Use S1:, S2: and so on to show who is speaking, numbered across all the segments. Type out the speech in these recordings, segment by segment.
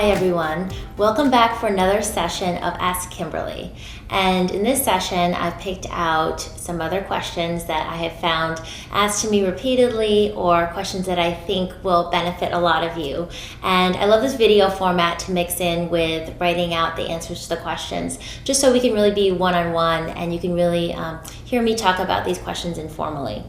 S1: Hi everyone, welcome back for another session of Ask Kimberly. And in this session, I've picked out some other questions that I have found asked to me repeatedly, or questions that I think will benefit a lot of you. And I love this video format to mix in with writing out the answers to the questions, just so we can really be one-on-one and you can really hear me talk about these questions informally.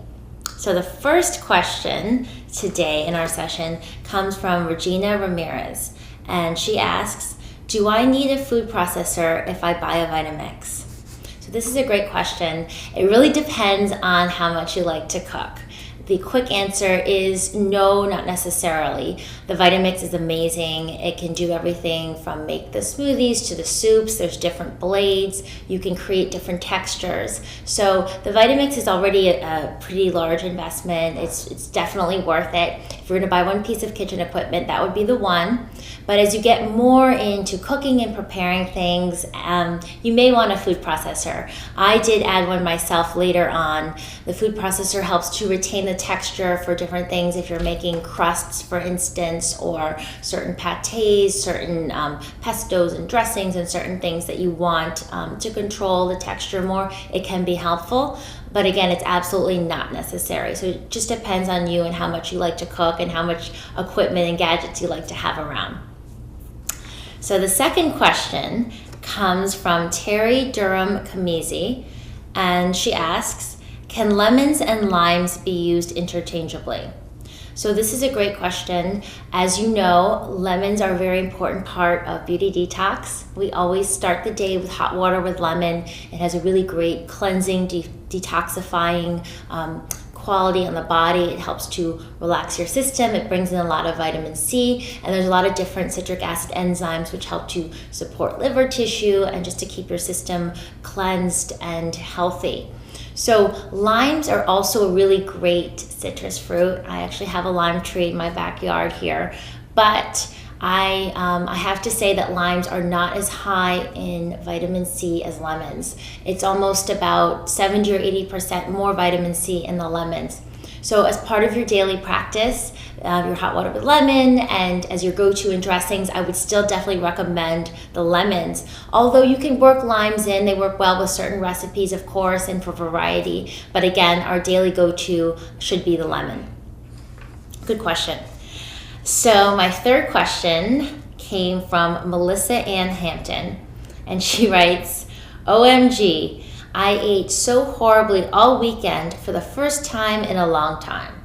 S1: So the first question today in our session comes from Regina Ramirez. And she asks, do I need a food processor if I buy a Vitamix? So this is a great question. It really depends on how much you like to cook. The quick answer is no, not necessarily. The Vitamix is amazing. It can do everything from make the smoothies to the soups. There's different blades. You can create different textures. So the Vitamix is already a pretty large investment. It's definitely worth it. If you're gonna buy one piece of kitchen equipment, that would be the one. But as you get more into cooking and preparing things, you may want a food processor. I did add one myself later on. The food processor helps to retain the texture for different things. If you're making crusts, for instance, or certain pâtés, certain pestos and dressings and certain things that you want to control the texture more, it can be helpful. But again, it's absolutely not necessary. So it just depends on you and how much you like to cook and how much equipment and gadgets you like to have around. So the second question comes from Terry Durham Kamizi, and she asks, can lemons and limes be used interchangeably? So this is a great question. As you know, lemons are a very important part of beauty detox. We always start the day with hot water with lemon. It has a really great cleansing, detoxifying quality on the body. It helps to relax your system. It brings in a lot of vitamin C, and there's a lot of different citric acid enzymes which help to support liver tissue and just to keep your system cleansed and healthy. So limes are also a really great citrus fruit. I actually have a lime tree in my backyard here, but I have to say that limes are not as high in vitamin C as lemons. It's almost about 70 or 80% more vitamin C in the lemons. So as part of your daily practice, your hot water with lemon, and as your go-to in dressings, I would still definitely recommend the lemons. Although you can work limes in, they work well with certain recipes, of course, and for variety. But again, our daily go-to should be the lemon. Good question. So my third question came from Melissa Ann Hampton, and she writes, OMG, I ate so horribly all weekend for the first time in a long time.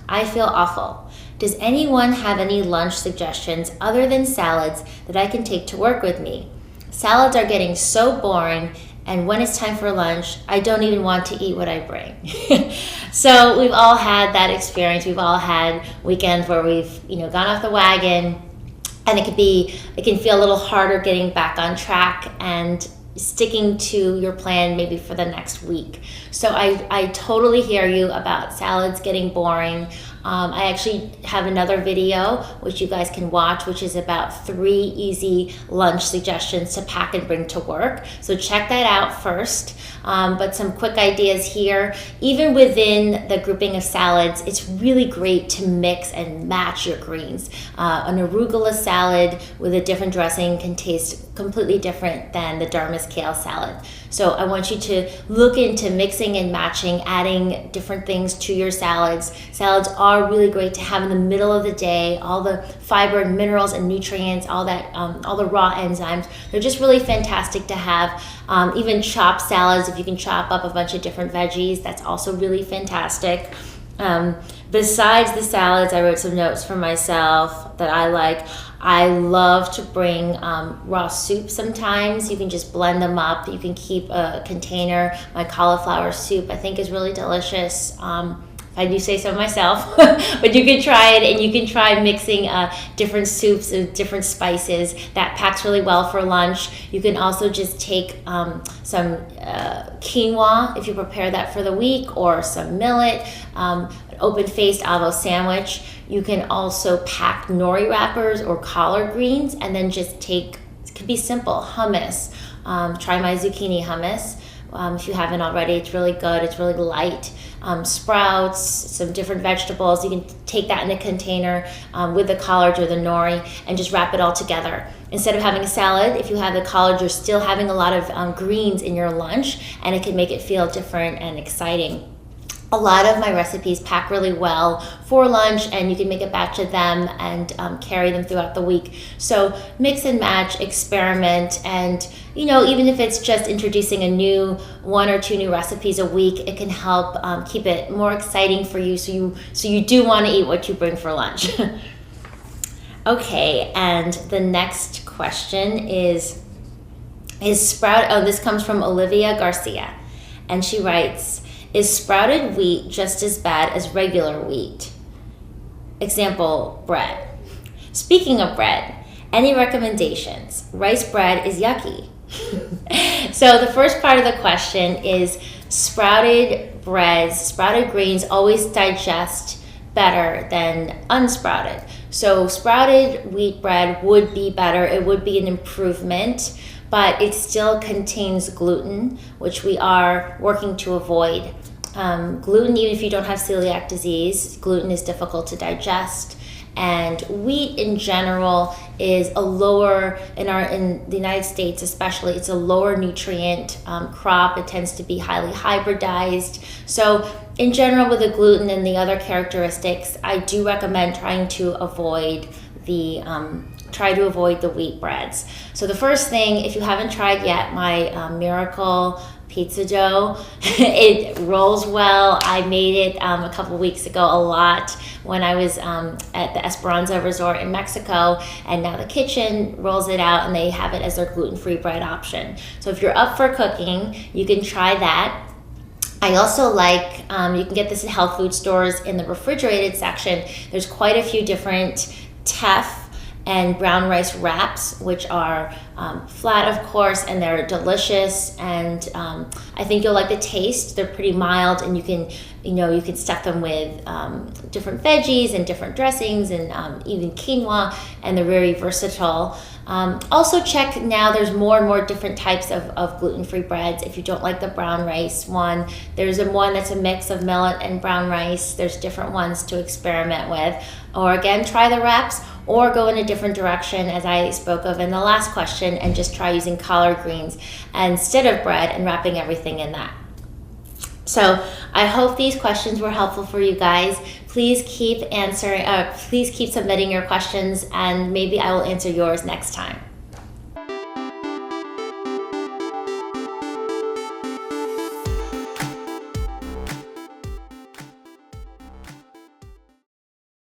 S1: I feel awful. Does anyone have any lunch suggestions other than salads that I can take to work with me? Salads are getting so boring, and when it's time for lunch, I don't even want to eat what I bring. So we've all had that experience. We've all had weekends where we've gone off the wagon, and it can feel a little harder getting back on track and sticking to your plan maybe for the next week. So I totally hear you about salads getting boring. I actually have another video which you guys can watch, which is about 3 easy lunch suggestions to pack and bring to work. So check that out first. But some quick ideas here. Even within the grouping of salads, it's really great to mix and match your greens. An arugula salad with a different dressing can taste completely different than the Dharmas kale salad. So I want you to look into mixing and matching, adding different things to your salads. Salads are really great to have in the middle of the day. All the fiber and minerals and nutrients, all the raw enzymes, they're just really fantastic to have. Even chopped salads, if you can chop up a bunch of different veggies, that's also really fantastic. Besides the salads, I wrote some notes for myself that I like. I love to bring raw soup sometimes. You can just blend them up. You can keep a container. My cauliflower soup, I think, is really delicious. I do say so myself, but you can try it, and you can try mixing different soups and different spices. That packs really well for lunch. You can also just take some quinoa if you prepare that for the week, or some millet, an open-faced avo sandwich. You can also pack nori wrappers or collard greens, and then just take, it could be simple, hummus. Try my zucchini hummus. If you haven't already, it's really good. It's really light. sprouts, some different vegetables. You can take that in a container with the collards or the nori and just wrap it all together. Instead of having a salad, if you have the collards, you're still having a lot of greens in your lunch, and it can make it feel different and exciting. A lot of my recipes pack really well for lunch, and you can make a batch of them and carry them throughout the week. So mix and match, experiment, and even if it's just introducing a new 1 or 2 new recipes a week, it can help keep it more exciting for you, so you do want to eat what you bring for lunch. Okay, and the next question is sprout. Oh, this comes from Olivia Garcia, and she writes, is sprouted wheat just as bad as regular wheat? Example, bread. Speaking of bread, any recommendations? Rice bread is yucky. So the first part of the question is sprouted breads, sprouted grains always digest better than unsprouted. So sprouted wheat bread would be better. It would be an improvement, but it still contains gluten, which we are working to avoid. Gluten, even if you don't have celiac disease, gluten is difficult to digest. And wheat in general is a lower, in the United States especially, it's a lower nutrient crop. It tends to be highly hybridized. So in general, with the gluten and the other characteristics, I do recommend trying to avoid the wheat breads. So the first thing, if you haven't tried yet, my Miracle pizza dough, it rolls well. I made it a couple weeks ago a lot when I was at the Esperanza Resort in Mexico, and now the kitchen rolls it out and they have it as their gluten-free bread option. So if you're up for cooking, you can try that. I also like, you can get this at health food stores in the refrigerated section. There's quite a few different teff and brown rice wraps, which are flat, of course, and they're delicious. And I think you'll like the taste. They're pretty mild, and you can stuff them with different veggies and different dressings, and even quinoa, and they're very versatile. Also check now, there's more and more different types of gluten-free breads. If you don't like the brown rice one, there's one that's a mix of millet and brown rice. There's different ones to experiment with. Or again, try the wraps, or go in a different direction, as I spoke of in the last question, and just try using collard greens instead of bread and wrapping everything in that. So I hope these questions were helpful for you guys. Please keep submitting your questions, and maybe I will answer yours next time.